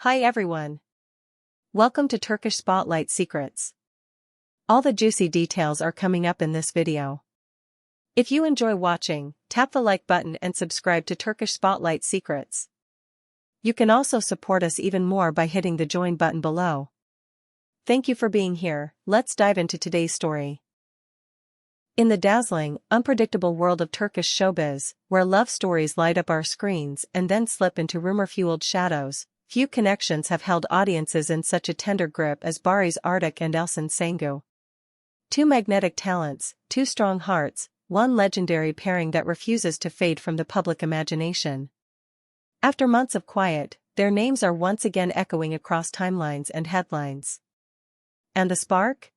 Hi everyone. Welcome to Turkish Spotlight Secrets. All the juicy details are coming up in this video. If you enjoy watching, tap the like button and subscribe to Turkish Spotlight Secrets. You can also support us even more by hitting the join button below. Thank you for being here. Let's dive into today's story. In the dazzling, unpredictable world of Turkish showbiz, where love stories light up our screens and then slip into rumor-fueled shadows, few connections have held audiences in such a tender grip as Barış Arduç and Elçin Sangu. Two magnetic talents, two strong hearts, one legendary pairing that refuses to fade from the public imagination. After months of quiet, their names are once again echoing across timelines and headlines. And the spark?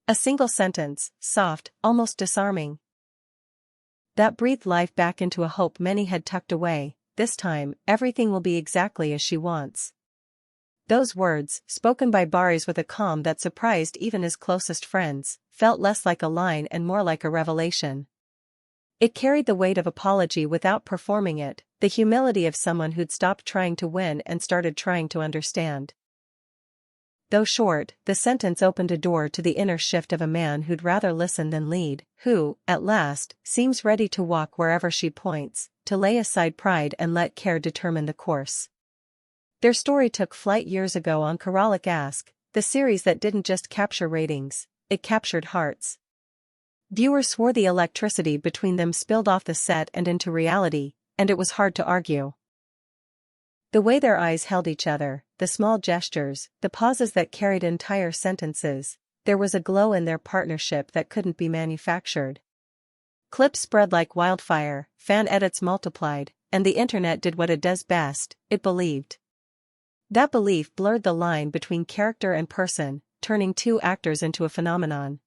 A single sentence, soft, almost disarming. That breathed life back into a hope many had tucked away. This time, everything will be exactly as she wants. Those words, spoken by Barış with a calm that surprised even his closest friends, felt less like a line and more like a revelation. It carried the weight of apology without performing it, the humility of someone who'd stopped trying to win and started trying to understand. Though short, the sentence opened a door to the inner shift of a man who'd rather listen than lead, who, at last, seems ready to walk wherever she points, to lay aside pride and let care determine the course. Their story took flight years ago on Caralic Ask, the series that didn't just capture ratings, it captured hearts. Viewers swore the electricity between them spilled off the set and into reality, and it was hard to argue. The way their eyes held each other, the small gestures, the pauses that carried entire sentences, there was a glow in their partnership that couldn't be manufactured. Clips spread like wildfire, fan edits multiplied, and the internet did what it does best, it believed. That belief blurred the line between character and person, turning two actors into a phenomenon.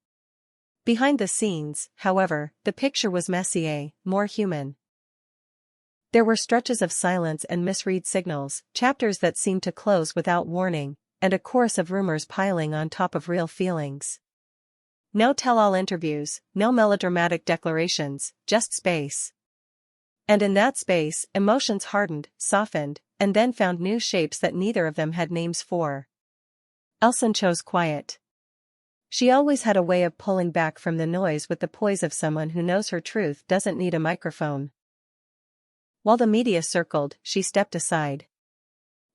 Behind the scenes, however, the picture was messier, more human. There were stretches of silence and misread signals, chapters that seemed to close without warning, and a chorus of rumors piling on top of real feelings. No tell-all interviews, no melodramatic declarations, just space. And in that space, emotions hardened, softened, and then found new shapes that neither of them had names for. Elcin chose quiet. She always had a way of pulling back from the noise with the poise of someone who knows her truth doesn't need a microphone. While the media circled, she stepped aside.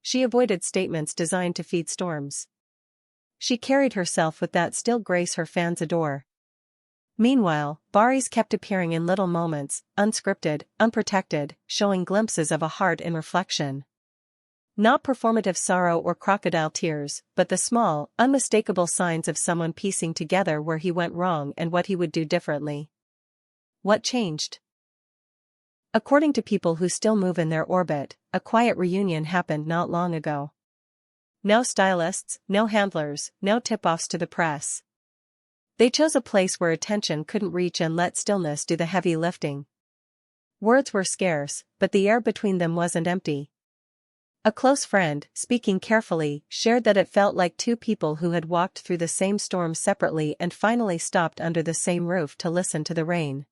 She avoided statements designed to feed storms. She carried herself with that still grace her fans adore. Meanwhile, Barış kept appearing in little moments, unscripted, unprotected, showing glimpses of a heart in reflection. Not performative sorrow or crocodile tears, but the small, unmistakable signs of someone piecing together where he went wrong and what he would do differently. What changed? According to people who still move in their orbit, a quiet reunion happened not long ago. No stylists, no handlers, no tip-offs to the press. They chose a place where attention couldn't reach and let stillness do the heavy lifting. Words were scarce, but the air between them wasn't empty. A close friend, speaking carefully, shared that it felt like two people who had walked through the same storm separately and finally stopped under the same roof to listen to the rain.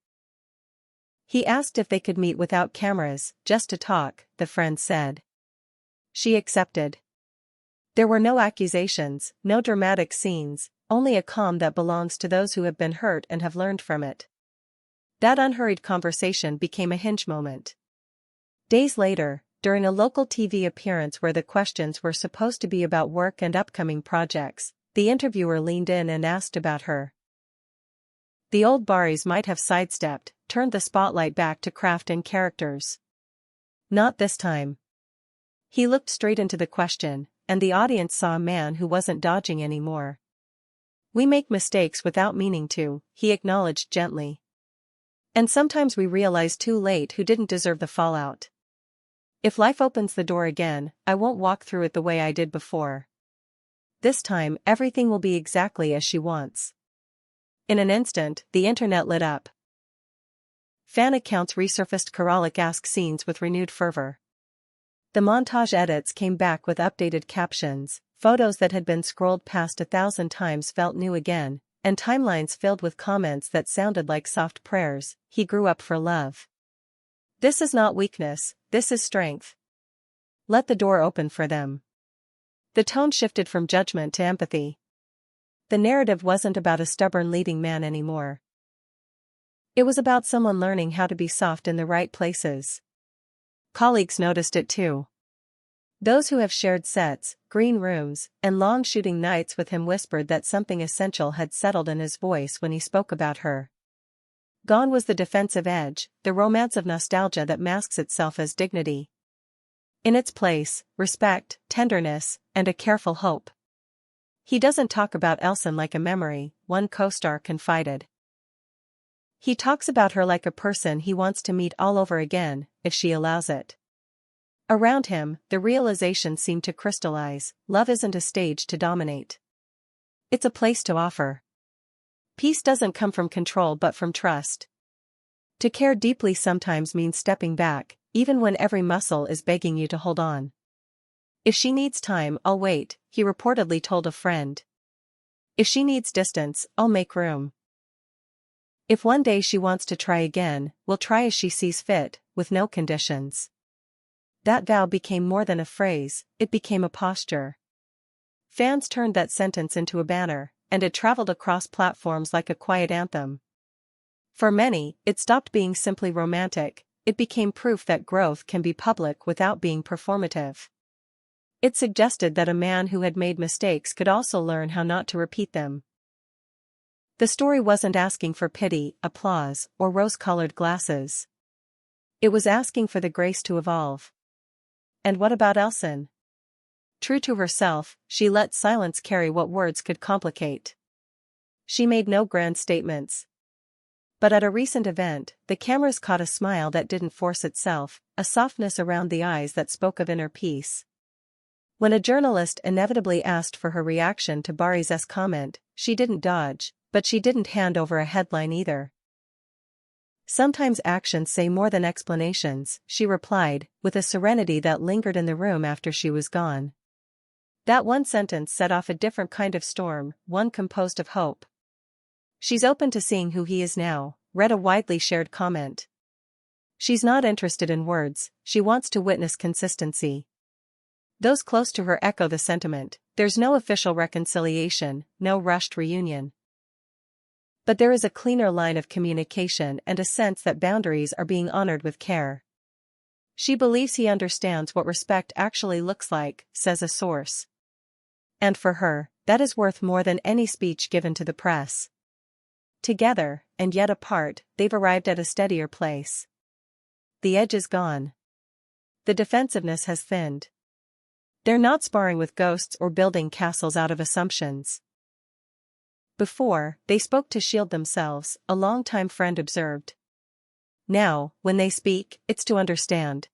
He asked if they could meet without cameras, just to talk, the friend said. She accepted. There were no accusations, no dramatic scenes, only a calm that belongs to those who have been hurt and have learned from it. That unhurried conversation became a hinge moment. Days later, during a local TV appearance where the questions were supposed to be about work and upcoming projects, the interviewer leaned in and asked about her. The old Barış might have sidestepped, turned the spotlight back to craft and characters. Not this time. He looked straight into the question, and the audience saw a man who wasn't dodging anymore. We make mistakes without meaning to, he acknowledged gently. And sometimes we realize too late who didn't deserve the fallout. If life opens the door again, I won't walk through it the way I did before. This time, everything will be exactly as she wants. In an instant, the internet lit up. Fan accounts resurfaced Caralic Ask scenes with renewed fervor. The montage edits came back with updated captions, photos that had been scrolled past 1,000 times felt new again, and timelines filled with comments that sounded like soft prayers. He grew up for love. This is not weakness, this is strength. Let the door open for them. The tone shifted from judgment to empathy. The narrative wasn't about a stubborn leading man anymore. It was about someone learning how to be soft in the right places. Colleagues noticed it too. Those who have shared sets, green rooms, and long shooting nights with him whispered that something essential had settled in his voice when he spoke about her. Gone was the defensive edge, the romance of nostalgia that masks itself as dignity. In its place, respect, tenderness, and a careful hope. He doesn't talk about Elcin like a memory, one co-star confided. He talks about her like a person he wants to meet all over again, if she allows it. Around him, the realization seemed to crystallize: love isn't a stage to dominate. It's a place to offer. Peace doesn't come from control but from trust. To care deeply sometimes means stepping back, even when every muscle is begging you to hold on. If she needs time, I'll wait, he reportedly told a friend. If she needs distance, I'll make room. If one day she wants to try again, we'll try as she sees fit, with no conditions. That vow became more than a phrase, it became a posture. Fans turned that sentence into a banner, and it traveled across platforms like a quiet anthem. For many, it stopped being simply romantic, it became proof that growth can be public without being performative. It suggested that a man who had made mistakes could also learn how not to repeat them. The story wasn't asking for pity, applause, or rose-colored glasses. It was asking for the grace to evolve. And what about Elcin? True to herself, she let silence carry what words could complicate. She made no grand statements. But at a recent event, the cameras caught a smile that didn't force itself, a softness around the eyes that spoke of inner peace. When a journalist inevitably asked for her reaction to Barış's comment, she didn't dodge, but she didn't hand over a headline either. Sometimes actions say more than explanations, she replied, with a serenity that lingered in the room after she was gone. That one sentence set off a different kind of storm, one composed of hope. She's open to seeing who he is now, read a widely shared comment. She's not interested in words, she wants to witness consistency. Those close to her echo the sentiment: there's no official reconciliation, no rushed reunion. But there is a cleaner line of communication and a sense that boundaries are being honored with care. She believes he understands what respect actually looks like, says a source. And for her, that is worth more than any speech given to the press. Together, and yet apart, they've arrived at a steadier place. The edge is gone. The defensiveness has thinned. They're not sparring with ghosts or building castles out of assumptions. Before, they spoke to shield themselves, a longtime friend observed. Now, when they speak, it's to understand.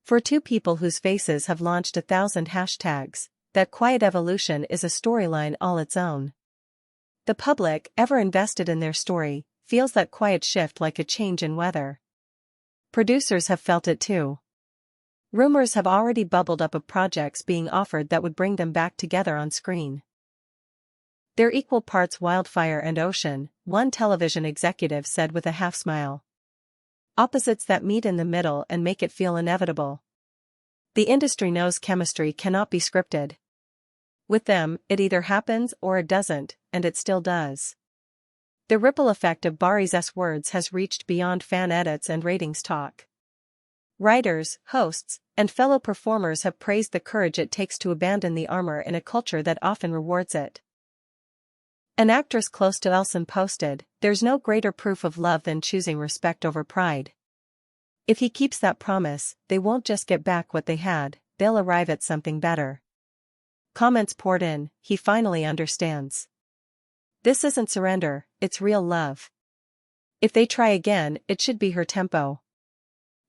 For two people whose faces have launched 1,000 hashtags, that quiet evolution is a storyline all its own. The public, ever invested in their story, feels that quiet shift like a change in weather. Producers have felt it too. Rumors have already bubbled up of projects being offered that would bring them back together on screen. They're equal parts wildfire and ocean, one television executive said with a half-smile. Opposites that meet in the middle and make it feel inevitable. The industry knows chemistry cannot be scripted. With them, it either happens or it doesn't, and it still does. The ripple effect of Barış's words has reached beyond fan edits and ratings talk. Writers, hosts, and fellow performers have praised the courage it takes to abandon the armor in a culture that often rewards it. An actress close to Elcin posted, "There's no greater proof of love than choosing respect over pride. If he keeps that promise, they won't just get back what they had, they'll arrive at something better." Comments poured in, "He finally understands. This isn't surrender, it's real love. If they try again, it should be her tempo."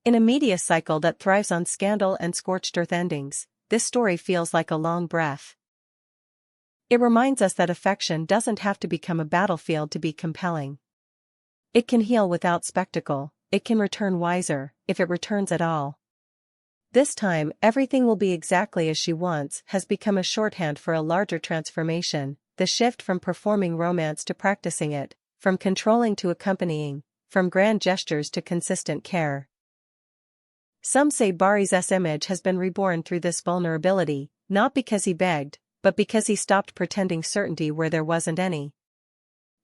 In a media cycle that thrives on scandal and scorched earth endings, this story feels like a long breath. It reminds us that affection doesn't have to become a battlefield to be compelling. It can heal without spectacle, it can return wiser, if it returns at all. This time, everything will be exactly as she wants has become a shorthand for a larger transformation, the shift from performing romance to practicing it, from controlling to accompanying, from grand gestures to consistent care. Some say Barış's image has been reborn through this vulnerability, not because he begged, but because he stopped pretending certainty where there wasn't any.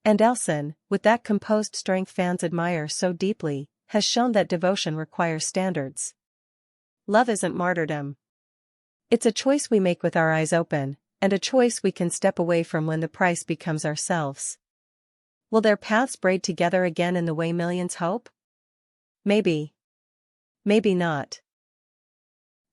And Elcin, with that composed strength fans admire so deeply, has shown that devotion requires standards. Love isn't martyrdom. It's a choice we make with our eyes open, and a choice we can step away from when the price becomes ourselves. Will their paths braid together again in the way millions hope? Maybe. Maybe not.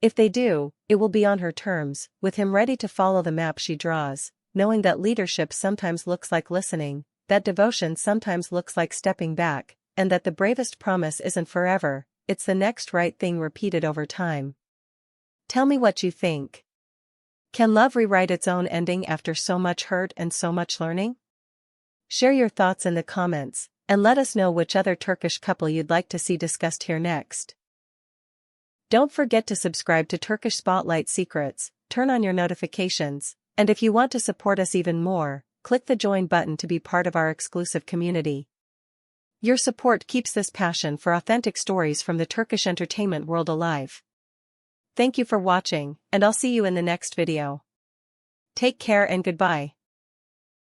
If they do, it will be on her terms, with him ready to follow the map she draws, knowing that leadership sometimes looks like listening, that devotion sometimes looks like stepping back, and that the bravest promise isn't forever, it's the next right thing repeated over time. Tell me what you think. Can love rewrite its own ending after so much hurt and so much learning? Share your thoughts in the comments, and let us know which other Turkish couple you'd like to see discussed here next. Don't forget to subscribe to Turkish Spotlight Secrets, turn on your notifications, and if you want to support us even more, click the join button to be part of our exclusive community. Your support keeps this passion for authentic stories from the Turkish entertainment world alive. Thank you for watching, and I'll see you in the next video. Take care and goodbye.